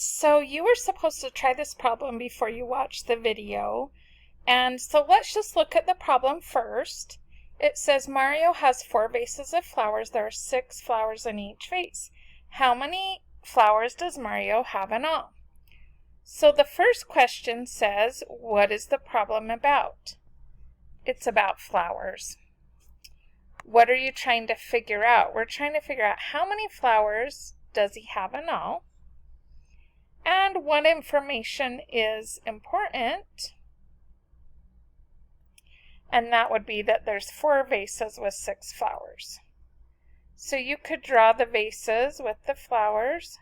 So you were supposed to try this problem before you watch the video. And so let's just look at the problem first. It says Mario has 4 vases of flowers. There are 6 flowers in each vase. How many flowers does Mario have in all? So the first question says, what is the problem about? It's about flowers. What are you trying to figure out? We're trying to figure out how many flowers does he have in all? And what information is important? And that would be that there's 4 vases with 6 flowers. So you could draw the vases with the flowers.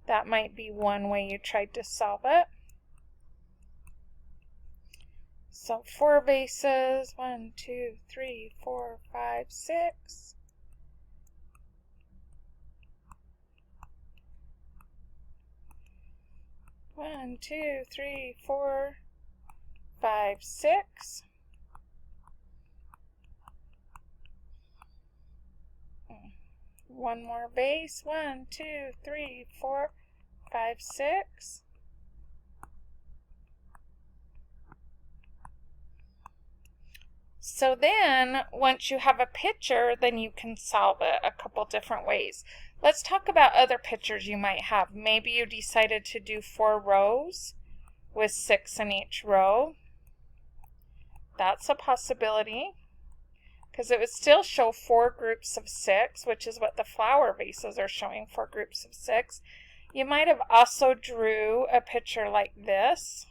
That might be one way you tried to solve it. So 4 vases, 1, 2, 3, 4, 5, 6. One, 2, 3, 4, 5, 6. One more vase. 1, 2, 3, 4, 5, 6. So then, once you have a picture, then you can solve it a couple different ways. Let's talk about other pictures you might have. Maybe you decided to do 4 rows with 6 in each row. That's a possibility, because it would still show 4 groups of 6, which is what the flower vases are showing, 4 groups of 6. You might have also drew a picture like this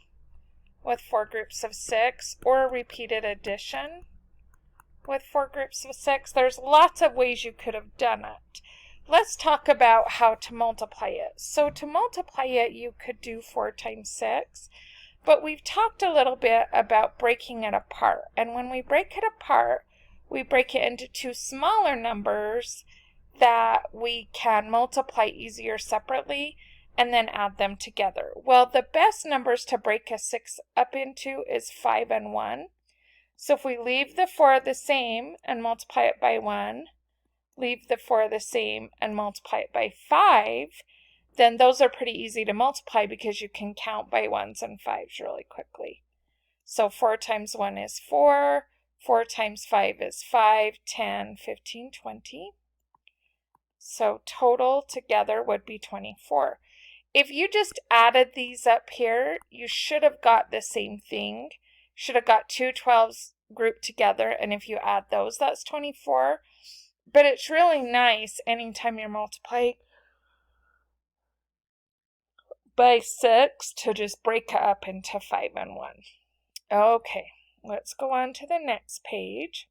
with 4 groups of 6, or a repeated addition with 4 groups of 6. There's lots of ways you could have done it. Let's talk about how to multiply it. So to multiply it, you could do 4 times 6, but we've talked a little bit about breaking it apart. And when we break it apart, we break it into 2 smaller numbers that we can multiply easier separately and then add them together. Well, the best numbers to break a 6 up into is 5 and 1. So if we leave the 4 the same and multiply it by 1, leave the 4 the same and multiply it by 5, then those are pretty easy to multiply because you can count by 1s and 5s really quickly. So 4 times 1 is 4, 4 times 5 is 5, 10, 15, 20. So total together would be 24. If you just added these up here, you should have got the same thing. Should have got 2 12s grouped together, and if you add those, that's 24. But it's really nice anytime you're multiplying by 6 to just break it up into 5 and 1. Okay, let's go on to the next page.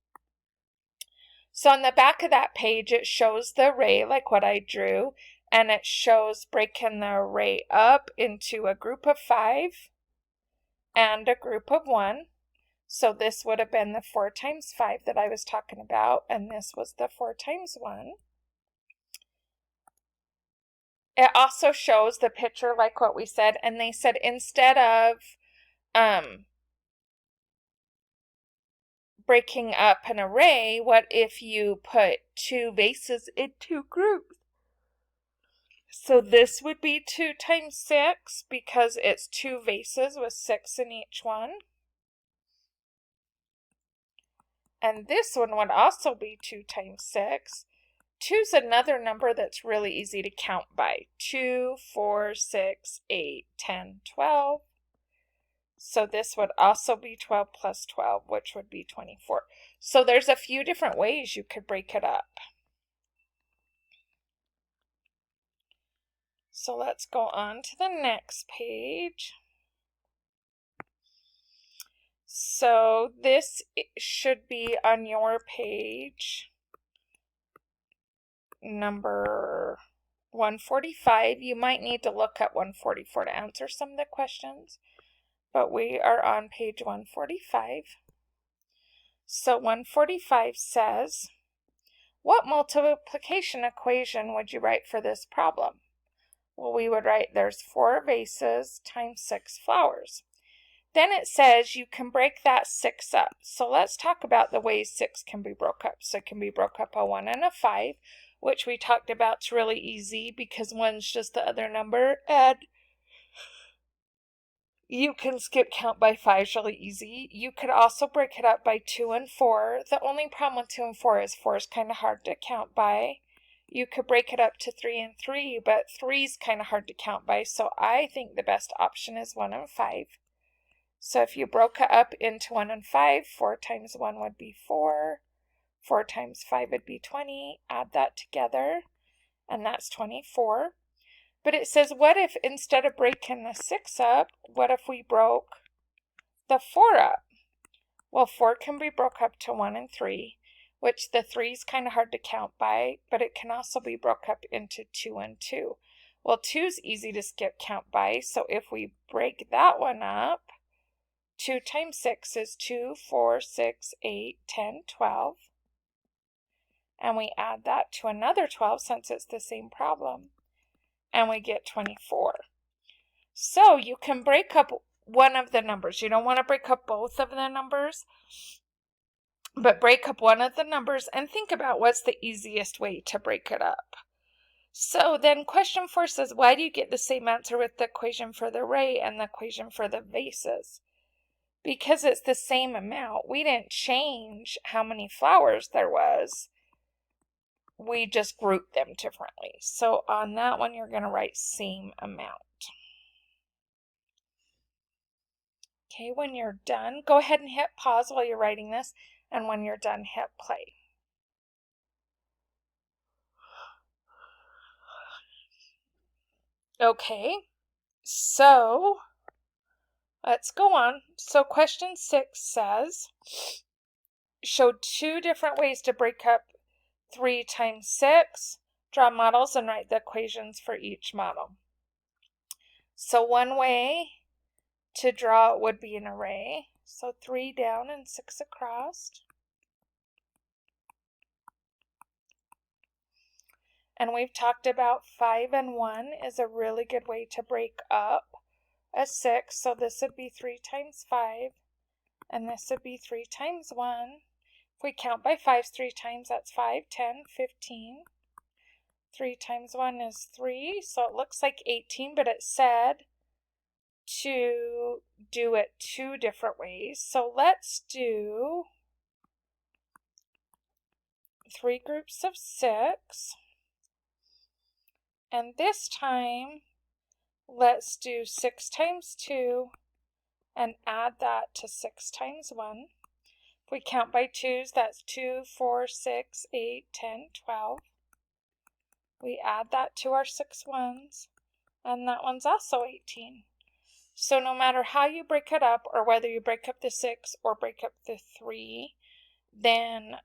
So on the back of that page, it shows the array like what I drew, and it shows breaking the array up into a group of 5 and a group of 1. So this would have been the 4 times 5 that I was talking about, and this was the 4 times 1. It also shows the picture like what we said, and they said instead of breaking up an array, what if you put 2 vases in 2 groups? So this would be 2 times 6 because it's 2 vases with 6 in each one. And this one would also be 2 times 6. 2 is another number that's really easy to count by. 2, 4, 6, 8, 10, 12. So this would also be 12 plus 12, which would be 24. So there's a few different ways you could break it up. So let's go on to the next page. So this should be on your page number 145. You might need to look at 144 to answer some of the questions, but we are on page 145. So 145 says, what multiplication equation would you write for this problem? Well, we would write there's 4 vases times 6 flowers. Then it says you can break that 6 up. So let's talk about the ways 6 can be broke up. So it can be broke up a 1 and a 5. which we talked about is really easy because 1's just the other number, and you can skip count by 5 really easy. You could also break it up by 2 and 4. The only problem with 2 and 4 is kind of hard to count by. You could break it up to 3 and 3, but 3 is kind of hard to count by, so I think the best option is 1 and 5. So if you broke it up into 1 and 5, 4 times 1 would be 4. 4 times 5 would be 20. Add that together, and that's 24. But it says, what if instead of breaking the 6 up, what if we broke the 4 up? Well, 4 can be broke up to 1 and 3, which the 3 is kind of hard to count by, but it can also be broke up into 2 and 2. Well, 2 is easy to skip count by, so if we break that one up, 2 times 6 is 2, 4, 6, 8, 10, 12. And we add that to another 12 since it's the same problem. And we get 24. So you can break up one of the numbers. You don't want to break up both of the numbers, but break up one of the numbers and think about what's the easiest way to break it up. So then question 4 says, why do you get the same answer with the equation for the array and the equation for the vases? Because it's the same amount. We didn't change how many flowers there was. We just grouped them differently. So on that one, you're going to write same amount. Okay, when you're done, go ahead and hit pause while you're writing this, and when you're done, hit play. Okay, so let's go on. So question 6 says, show 2 different ways to break up 3 times 6. Draw models and write the equations for each model. So one way to draw it would be an array. So 3 down and 6 across. And we've talked about 5 and 1 is a really good way to break up a 6. So this would be 3 times 5, and this would be 3 times 1. If we count by 5 3 times, that's 5, 10, 15. 3 times 1 is 3, so it looks like 18, but it said to do it 2 different ways. So let's do 3 groups of 6. And this time, let's do 6 times 2 and add that to 6 times 1. If we count by 2s, that's 2, 4, 6, 8, 10, 12. We add that to our 6 ones, and that one's also 18. So no matter how you break it up, or whether you break up the 6 or break up the 3, then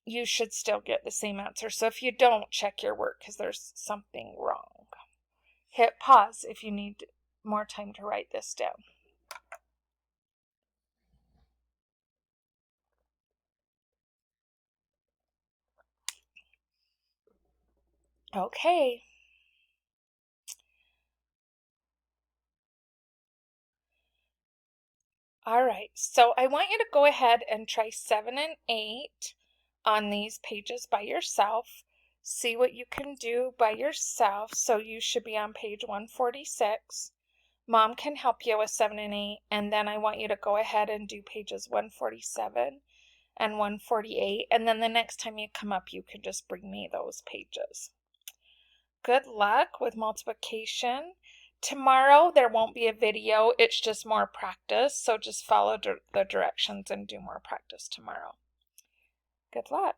you should still get the same answer. So if you don't, check your work because there's something wrong. Hit pause if you need more time to write this down. Okay. All right, so I want you to go ahead and try 7 and 8 on these pages by yourself. See what you can do by yourself. So you should be on page 146. Mom can help you with 7 and 8, and then I want you to go ahead and do pages 147 and 148, and then the next time you come up, you can just bring me those pages. Good luck with multiplication. Tomorrow there won't be a video, it's just more practice, so just follow the directions and do more practice tomorrow. Good luck.